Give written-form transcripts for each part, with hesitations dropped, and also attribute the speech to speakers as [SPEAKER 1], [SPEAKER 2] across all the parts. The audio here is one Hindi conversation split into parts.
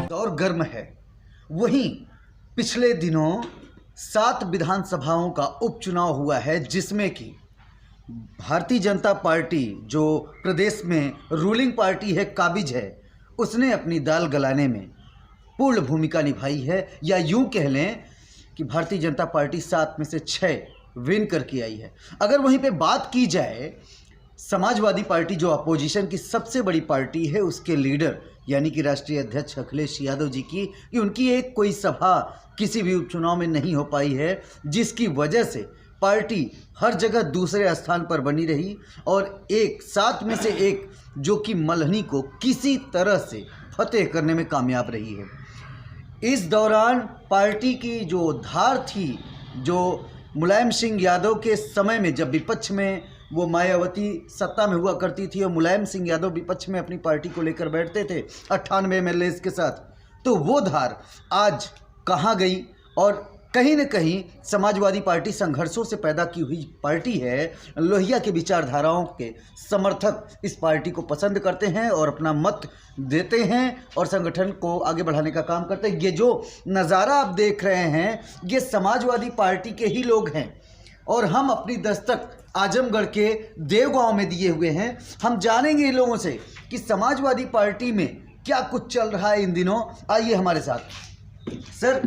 [SPEAKER 1] दौर गर्म है। वहीं पिछले दिनों 7 विधानसभाओं का उपचुनाव हुआ है, जिसमें कि भारतीय जनता पार्टी जो प्रदेश में रूलिंग पार्टी है, काबिज है, उसने अपनी दाल गलाने में पूर्ण भूमिका निभाई है। या यूं कह लें कि भारतीय जनता पार्टी 7 में से 6 विन करके आई है। अगर वहीं पे बात की जाए समाजवादी पार्टी जो अपोजिशन की सबसे बड़ी पार्टी है, उसके लीडर यानी कि राष्ट्रीय अध्यक्ष अखिलेश यादव जी की, कि उनकी एक कोई सभा किसी भी उपचुनाव में नहीं हो पाई है, जिसकी वजह से पार्टी हर जगह दूसरे स्थान पर बनी रही और 7 में से 1 जो कि मल्हनी को किसी तरह से फतेह करने में कामयाब रही है। इस दौरान पार्टी की जो धार थी, जो मुलायम सिंह यादव के समय में जब विपक्ष में वो मायावती सत्ता में हुआ करती थी और मुलायम सिंह यादव विपक्ष में अपनी पार्टी को लेकर बैठते थे 98 एमएलए के साथ, तो वो धार आज कहाँ गई? और कहीं न कहीं समाजवादी पार्टी संघर्षों से पैदा की हुई पार्टी है। लोहिया के विचारधाराओं के समर्थक इस पार्टी को पसंद करते हैं और अपना मत देते हैं और संगठन को आगे बढ़ाने का काम करते हैं। ये जो नज़ारा आप देख रहे हैं, ये समाजवादी पार्टी के ही लोग हैं और हम अपनी दस्तक आजमगढ़ के देवगांव में दिए हुए हैं। हम जानेंगे इन लोगों से कि समाजवादी पार्टी में क्या कुछ चल रहा है इन दिनों। आइए हमारे साथ। सर,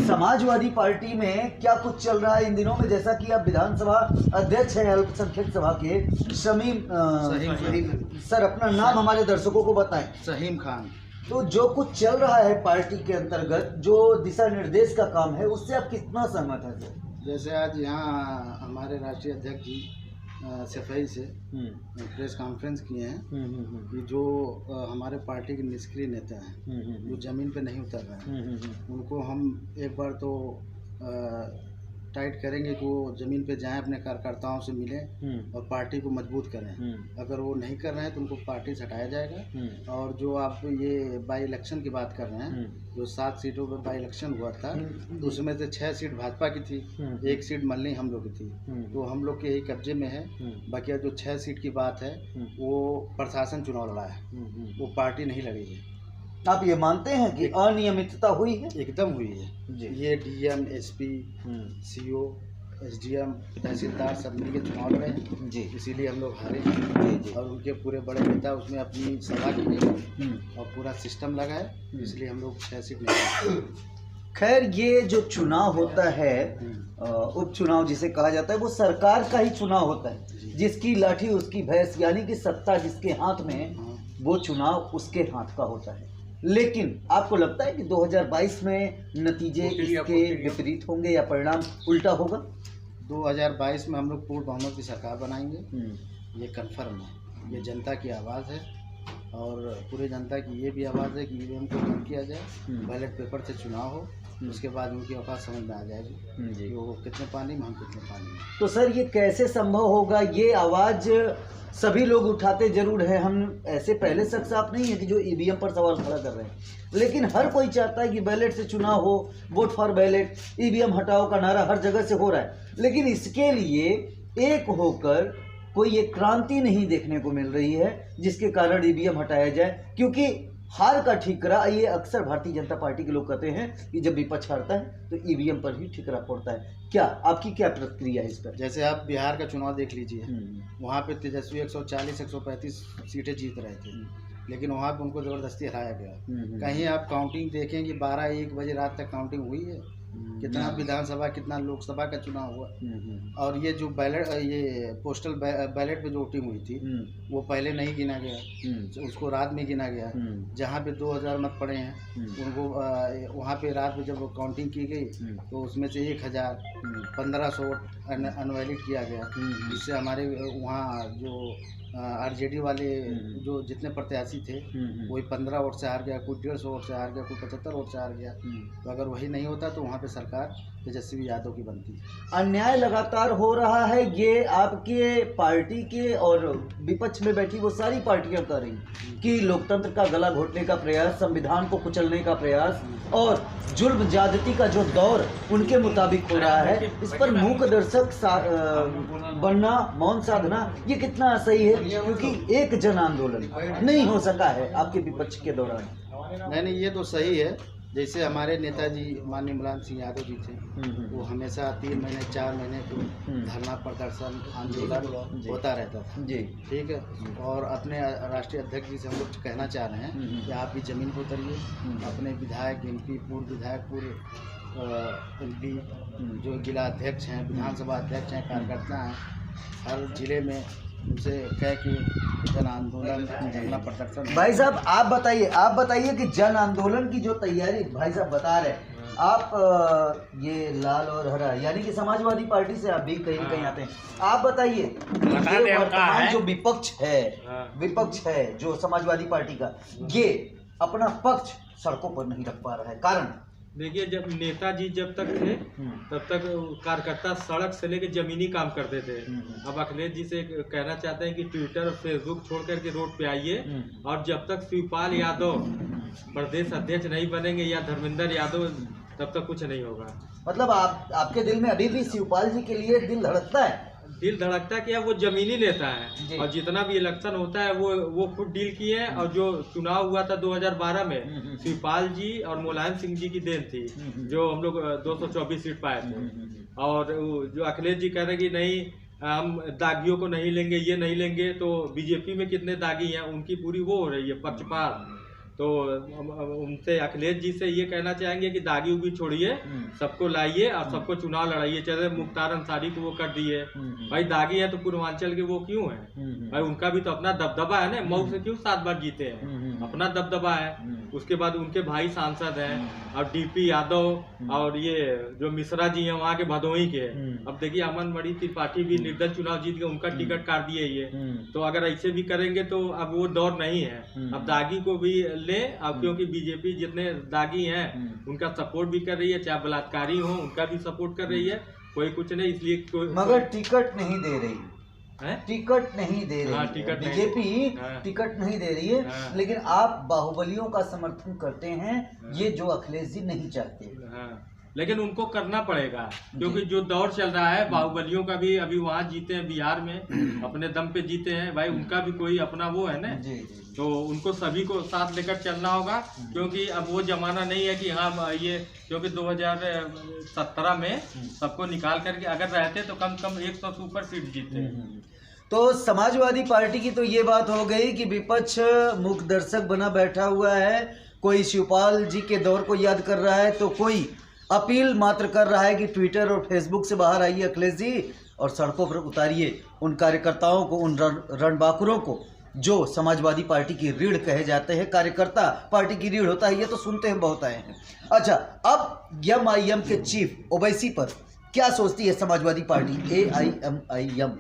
[SPEAKER 1] समाजवादी पार्टी में क्या कुछ चल रहा है इन दिनों में? जैसा कि आप विधानसभा अध्यक्ष हैं अल्पसंख्यक सभा के, समीम सर, अपना नाम हमारे दर्शकों को बताएं।
[SPEAKER 2] सहीम खान।
[SPEAKER 1] तो जो कुछ चल रहा है पार्टी के अंतर्गत, जो दिशा निर्देश का काम है, उससे आप कितना सहमत हैं सर?
[SPEAKER 2] जैसे आज यहाँ हमारे राष्ट्रीय अध्यक्ष जी सफाई से प्रेस कॉन्फ्रेंस किए हैं कि जो हमारे पार्टी के निष्क्रिय नेता हैं, जो जमीन पे नहीं उतर रहे हैं, उनको हम एक बार तो टाइट करेंगे कि वो ज़मीन पे जाएं, अपने कार्यकर्ताओं से मिलें और पार्टी को मजबूत करें। अगर वो नहीं कर रहे हैं तो उनको पार्टी से हटाया जाएगा। और जो आप ये बाई इलेक्शन की बात कर रहे हैं, जो 7 सीटों पर बाई इलेक्शन हुआ था, तो उसमें से 6 सीट भाजपा की थी, 1 सीट मल्हनी हम लोग की थी, तो हम लोग के यही कब्जे में है। बाकी जो 6 सीट की बात है, वो प्रशासन चुनाव लड़ा है, वो पार्टी नहीं लड़ी है।
[SPEAKER 1] आप ये मानते हैं कि अनियमितता हुई है?
[SPEAKER 2] एकदम हुई है। ये डीएम, एसपी, सीओ, एसडीएम, तहसीलदार सब मिल के चुनाव लड़े हैं जी, इसीलिए हम लोग हारे हैं। और उनके पूरे बड़े नेता उसमें अपनी सभा की गई और पूरा सिस्टम लगा है, इसलिए हम लोग 6 सीट नहीं।
[SPEAKER 1] खैर, ये जो चुनाव होता है, उपचुनाव जिसे कहा जाता है, वो सरकार का ही चुनाव होता है। जिसकी लाठी उसकी भैंस, यानी कि सत्ता जिसके हाथ में, वो चुनाव उसके हाथ का होता है। लेकिन आपको लगता है कि 2022 में नतीजे इसके विपरीत होंगे या परिणाम उल्टा होगा?
[SPEAKER 2] 2022 में हम लोग पूर्ण बहुमत की सरकार बनाएंगे, ये कन्फर्म है। ये जनता की आवाज़ है और पूरे जनता की ये भी आवाज़ है कि ईवीएम को बंद किया जाए, बैलेट पेपर से चुनाव हो, उसके बाद उनकी औकात समझ में आ जाएगी कि वो कितने पानी में, हम कितने पानी में।
[SPEAKER 1] तो सर, ये कैसे संभव होगा? ये आवाज़ सभी लोग उठाते जरूर है, हम ऐसे पहले शख्स आप नहीं है कि जो ईवीएम पर सवाल खड़ा कर रहे हैं, लेकिन हर कोई चाहता है कि बैलेट से चुनाव हो, वोट फॉर बैलेट, ईवीएम हटाओ का नारा हर जगह से हो रहा है। लेकिन इसके लिए एक होकर कोई एक क्रांति नहीं देखने को मिल रही है जिसके कारण ईवीएम हटाया जाए, क्योंकि हार का ठिकरा, ये अक्सर भारतीय जनता पार्टी के लोग कहते हैं कि जब विपक्ष हारता है तो ईवीएम पर ही ठिकरा फोड़ता है। क्या आपकी क्या प्रतिक्रिया है इस पर?
[SPEAKER 2] जैसे आप बिहार का चुनाव देख लीजिए, वहाँ पे तेजस्वी 140-135 सीटें जीत रहे थे, लेकिन वहाँ पे उनको ज़बरदस्ती हराया गया। कहीं आप काउंटिंग देखें कि 12-1 बजे रात तक काउंटिंग हुई है? कितना विधानसभा, कितना लोकसभा का चुनाव हुआ। और ये जो बैलेट, ये पोस्टल बैलेट पे जो वोटिंग हुई थी, वो पहले नहीं गिना गया, उसको रात में गिना गया। जहाँ पे 2000 मत पड़े हैं, उनको वहाँ पे रात में जब काउंटिंग की गई तो उसमें से 1000 1500 वोट अनवैलिड किया गया, जिससे हमारे वहाँ जो आरजेडी वाले जो जितने प्रत्याशी थे, कोई 15 वोट से हार गया, कोई 150 वोट से हार गया, कोई 75 वोट से हार गया। तो अगर वही नहीं होता तो वहाँ पे सरकार तेजस्वी यादव की बनती है।
[SPEAKER 1] अन्याय लगातार हो रहा है, ये आपके पार्टी के और विपक्ष में बैठी वो सारी पार्टियां कर रही कि लोकतंत्र का गला घोटने का प्रयास, संविधान को कुचलने का प्रयास और जुल्म ज्यादती का जो दौर उनके मुताबिक हो रहा है, इस पर मूक दर्शक बनना, मौन साधना, ये कितना सही है? क्योंकि एक जन आंदोलन नहीं हो सका है आपके विपक्ष के दौरान।
[SPEAKER 2] नहीं, ये तो सही है। जैसे हमारे नेताजी माननीय मुलायम सिंह यादव जी थे, वो हमेशा 3 महीने 4 महीने को धरना प्रदर्शन आंदोलन होता रहता था
[SPEAKER 1] जी,
[SPEAKER 2] ठीक है। और अपने राष्ट्रीय अध्यक्ष जी से हम लोग कहना चाह रहे हैं कि आप भी जमीन पर उतरिए, अपने विधायक, एमपी, पूर्व विधायक, पूर्व एमपी, जो जिला अध्यक्ष हैं, विधानसभा अध्यक्ष हैं, कार्यकर्ता हैं, हर जिले में उनसे कह कि जन आंदोलन, धरना प्रदर्शन।
[SPEAKER 1] भाई साहब आप बताइए कि जन आंदोलन की जो तैयारी भाई साहब बता रहे हैं आप, ये लाल और हरा यानी कि समाजवादी पार्टी से आप भी कहीं न कहीं आते हैं, आप बताइए ये वर्तमान जो विपक्ष है जो समाजवादी पार्टी का, ये अपना पक्ष सड़कों पर नहीं रख पा रहा है, कारण?
[SPEAKER 3] देखिए, जब नेताजी जब तक थे तब तक कार्यकर्ता सड़क से लेकर जमीनी काम करते थे। अब अखिलेश जी से कहना चाहते हैं कि ट्विटर और फेसबुक छोड़ करके रोड पे आइए, और जब तक शिवपाल यादव प्रदेश अध्यक्ष नहीं बनेंगे या धर्मेंद्र यादव, तब तक कुछ नहीं होगा।
[SPEAKER 1] मतलब आपके दिल में अभी भी शिवपाल जी के लिए दिल धड़कता है?
[SPEAKER 3] दिल धड़कता क्या, वो जमीनी नेता है और जितना भी इलेक्शन होता है वो खुद डील किए हैं। और जो चुनाव हुआ था 2012 में, शिवपाल जी और मुलायम सिंह जी की देन थी, जो हम लोग 224 सीट पाए थे। और जो अखिलेश जी कह रहे कि नहीं हम दागियों को नहीं लेंगे, ये नहीं लेंगे, तो बीजेपी में कितने दागी हैं उनकी पूरी वो हो रही है पक्षपात। तो उनसे, अखिलेश जी से ये कहना चाहेंगे कि दागी उगी छोड़िए, सबको लाइए और सबको चुनाव लड़ाइए। चाहे मुख्तार अंसारी को वो कर दिए, भाई दागी है तो पूर्वांचल के वो क्यों है भाई, उनका भी तो अपना दबदबा है ना, मऊ से क्यों 7 बार जीते हैं, अपना दबदबा है। उसके बाद उनके भाई सांसद हैं, और डीपी यादव और ये जो मिश्रा जी हैं वहाँ के भदोही के। अब देखिए अमन मणि त्रिपाठी भी निर्दल चुनाव जीत के उनका टिकट काट दिए ये। तो अगर ऐसे भी करेंगे तो अब वो दौर नहीं है, अब दागी को भी ले। अब क्योंकि बीजेपी जितने दागी हैं उनका सपोर्ट भी कर रही है, चाहे बलात्कारी हो उनका भी सपोर्ट कर रही है, कोई कुछ नहीं, इसलिए
[SPEAKER 1] मगर टिकट नहीं दे रही
[SPEAKER 3] है,
[SPEAKER 1] टिकट नहीं दे रही है बीजेपी, टिकट नहीं दे रही है। लेकिन आप बाहुबलियों का समर्थन करते हैं, ये जो अखिलेश जी नहीं चाहते,
[SPEAKER 3] लेकिन उनको करना पड़ेगा क्योंकि जो दौर चल रहा है, बाहुबलियों का भी अभी वहाँ जीते हैं बिहार में, अपने दम पे जीते हैं भाई, उनका भी कोई अपना वो है ना। तो उनको सभी को साथ लेकर चलना होगा, क्योंकि अब वो जमाना नहीं है कि हाँ ये, क्योंकि 2017 में सबको निकाल करके अगर रहते तो कम से कम 100 से ऊपर सीट जीते।
[SPEAKER 1] तो समाजवादी पार्टी की तो ये बात हो गई कि विपक्ष मुख्य दर्शक बना बैठा हुआ है, कोई शिवपाल जी के दौर को याद कर रहा है, तो कोई अपील मात्र कर रहा है कि ट्विटर और फेसबुक से बाहर आइए अखिलेश जी और सड़कों पर उतारिए उन कार्यकर्ताओं को, उन रणबांकुरों को जो समाजवादी पार्टी की रीढ़ कहे जाते हैं। कार्यकर्ता पार्टी की रीढ़ होता है, ये तो सुनते हैं बहुत आए हैं। अच्छा, अब एमआईएम के चीफ ओवैसी पर क्या सोचती है समाजवादी पार्टी? AIMIM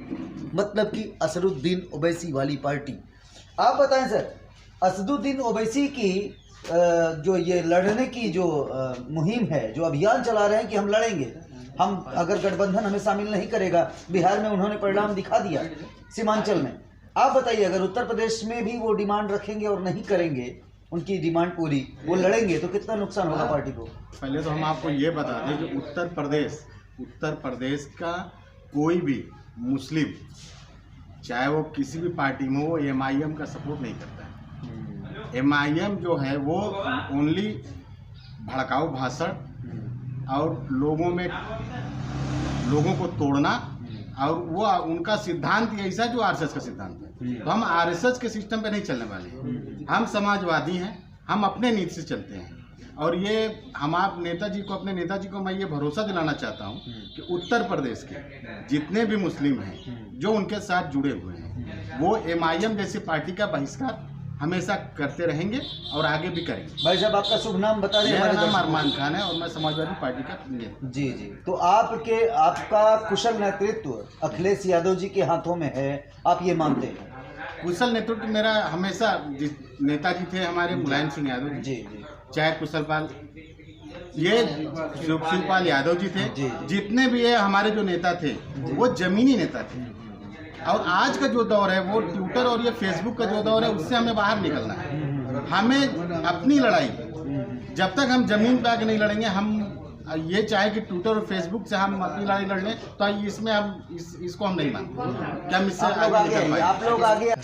[SPEAKER 1] मतलब कि असदुद्दीन ओवैसी वाली पार्टी। आप बताएं सर, असदुद्दीन ओवैसी की जो ये लड़ने की जो मुहिम है, जो अभियान चला रहे हैं कि हम लड़ेंगे, हम अगर गठबंधन हमें शामिल नहीं करेगा, बिहार में उन्होंने परिणाम दिखा दिया, सीमांचल में। आप बताइए, अगर उत्तर प्रदेश में भी वो डिमांड रखेंगे और नहीं करेंगे उनकी डिमांड पूरी, वो लड़ेंगे, तो कितना नुकसान होगा पार्टी को?
[SPEAKER 4] पहले तो हम आपको ये बता दें कि उत्तर प्रदेश का कोई भी मुस्लिम, चाहे वो किसी भी पार्टी में हो, MIM का सपोर्ट नहीं करता है। MIM जो है वो ओनली भड़काऊ भाषण और लोगों को तोड़ना, और वो उनका सिद्धांत ऐसा जो RSS का सिद्धांत है। तो हम RSS के सिस्टम पे नहीं चलने वाले, हम समाजवादी हैं, हम अपने नीति से चलते हैं। और ये हम आप अपने नेताजी को मैं ये भरोसा दिलाना चाहता हूँ कि उत्तर प्रदेश के जितने भी मुस्लिम हैं जो उनके साथ जुड़े हुए हैं, वो MIM जैसी पार्टी का बहिष्कार हमेशा करते रहेंगे और आगे भी करेंगे।
[SPEAKER 1] भाई साहब, आपका शुभ नाम बता दें।
[SPEAKER 4] मेरा नाम अरमान खान है और मैं समाजवादी पार्टी का
[SPEAKER 1] जी। तो आपका कुशल नेतृत्व अखिलेश यादव जी के हाथों में है, आप ये मानते हैं?
[SPEAKER 4] कुशल नेतृत्व मेरा हमेशा, नेताजी थे हमारे मुलायम सिंह यादव जी, चाहे कुशल पाल ये शिवपाल यादव जी थे। जितने भी ये हमारे जो नेता थे वो जमीनी नेता थे। और आज का जो दौर है वो ट्विटर और ये फेसबुक का जो दौर है उससे हमें बाहर निकलना है। हमें अपनी लड़ाई जब तक हम जमीन पे आके नहीं लड़ेंगे, हम ये चाहे कि ट्विटर और फेसबुक से हम अपनी लड़ाई लड़ लें तो इसमें हम इसको हम नहीं मानते कि हम इससे
[SPEAKER 1] आप लोग आगे।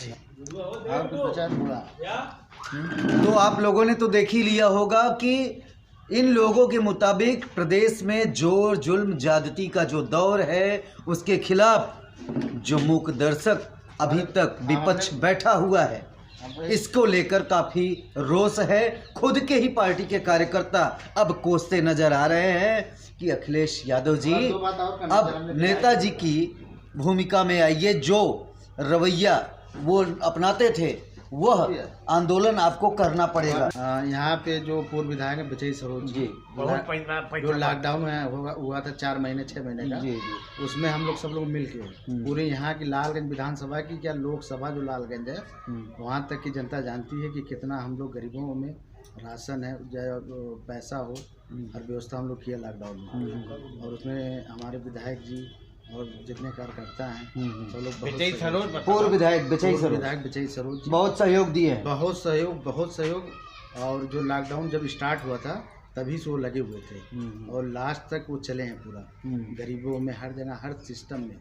[SPEAKER 1] तो आप लोगों ने तो देख ही लिया होगा कि इन लोगों के मुताबिक प्रदेश में जोर जुल्म ज्यादती का जो दौर है उसके खिलाफ जो मूक दर्शक अभी तक विपक्ष बैठा हुआ है, इसको लेकर काफी रोष है। खुद के ही पार्टी के कार्यकर्ता अब कोसते नजर आ रहे हैं कि अखिलेश यादव जी अब नेताजी की भूमिका में आइए। जो रवैया वो अपनाते थे वह आंदोलन आपको करना पड़ेगा।
[SPEAKER 2] यहाँ पे जो पूर्व विधायक है विजय सरोज जी, जो लॉकडाउन में हुआ था 4 महीने 6 महीने का, उसमें हम लोग सब लोग मिल के पूरे यहाँ की लालगंज विधानसभा की क्या लोकसभा जो लालगंज है वहाँ तक की जनता जानती है कि कितना हम लोग गरीबों में राशन है, पैसा हो, हर व्यवस्था हम लोग किया लॉकडाउन में। और उसमें हमारे विधायक जी और जितने कार्यकर्ता हैं सब लोग
[SPEAKER 1] पूर्व विधायक विजय सरोज बहुत सहयोग दिए हैं। बहुत सहयोग। और जो लॉकडाउन जब स्टार्ट हुआ था तभी से वो लगे हुए थे और लास्ट तक वो चले हैं पूरा। गरीबों में हर जगह हर सिस्टम में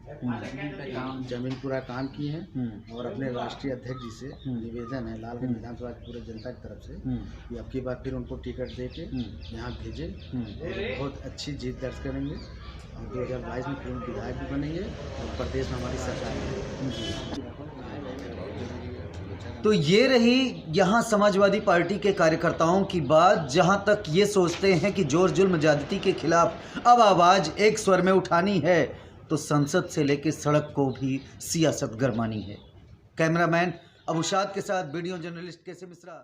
[SPEAKER 1] जमीन पूरा काम किए हैं। और अपने राष्ट्रीय अध्यक्ष जी से निवेदन है लालगंज विधानसभा की पूरे जनता की तरफ से कि अब की बार फिर उनको टिकट दे के यहाँ भेजें और बहुत अच्छी जीत दर्ज करेंगे और 2022 में फिर विधायक भी बनेंगे और प्रदेश में हमारी सरकार है। तो ये रही यहाँ समाजवादी पार्टी के कार्यकर्ताओं की बात, जहाँ तक ये सोचते हैं कि जोर जुल्म ज्यादती के खिलाफ अब आवाज़ एक स्वर में उठानी है तो संसद से लेकर सड़क को भी सियासत गरमानी है। कैमरामैन अबुशाद के साथ वीडियो जर्नलिस्ट केसी मिश्रा।